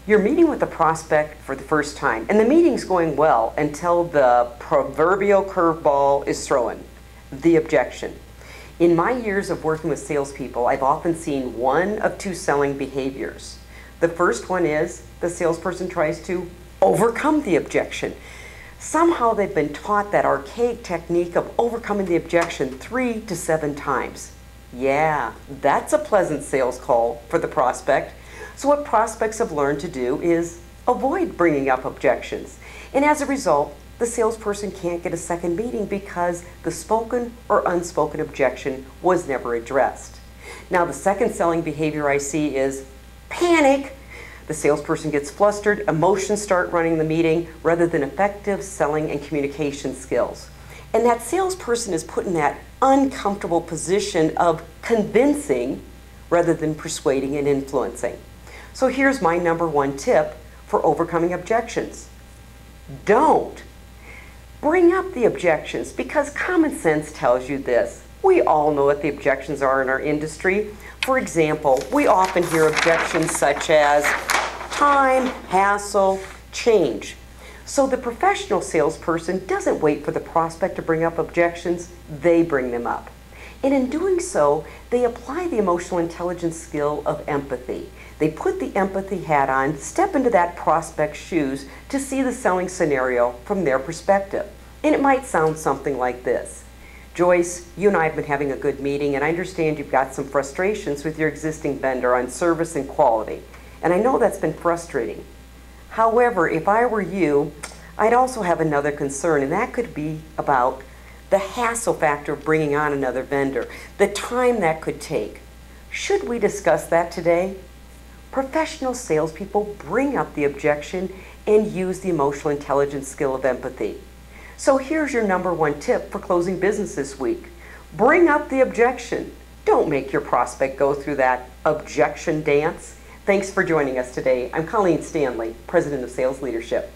You're meeting with a prospect for the first time, and the meeting's going well until the proverbial curveball is thrown, the objection. In my years of working with salespeople, I've often seen one of two selling behaviors. The first one is the salesperson tries to overcome the objection. Somehow they've been taught that archaic technique of overcoming the objection 3 to 7 times. Yeah, that's a pleasant sales call for the prospect. So what prospects have learned to do is avoid bringing up objections. And as a result, the salesperson can't get a second meeting because the spoken or unspoken objection was never addressed. Now, the second selling behavior I see is panic. The salesperson gets flustered, emotions start running the meeting rather than effective selling and communication skills. And that salesperson is put in that uncomfortable position of convincing rather than persuading and influencing. So here's my number one tip for overcoming objections. Don't bring up the objections, because common sense tells you this. We all know what the objections are in our industry. For example, we often hear objections such as time, hassle, change. So the professional salesperson doesn't wait for the prospect to bring up objections, they bring them up. And in doing so, they apply the emotional intelligence skill of empathy. They put the empathy hat on, step into that prospect's shoes to see the selling scenario from their perspective. And it might sound something like this. Joyce, you and I have been having a good meeting, and I understand you've got some frustrations with your existing vendor on service and quality. And I know that's been frustrating. However, if I were you, I'd also have another concern, and that could be about the hassle factor of bringing on another vendor, the time that could take. Should we discuss that today? Professional salespeople bring up the objection and use the emotional intelligence skill of empathy. So here's your number one tip for closing business this week. Bring up the objection. Don't make your prospect go through that objection dance. Thanks for joining us today. I'm Colleen Stanley, President of Sales Leadership.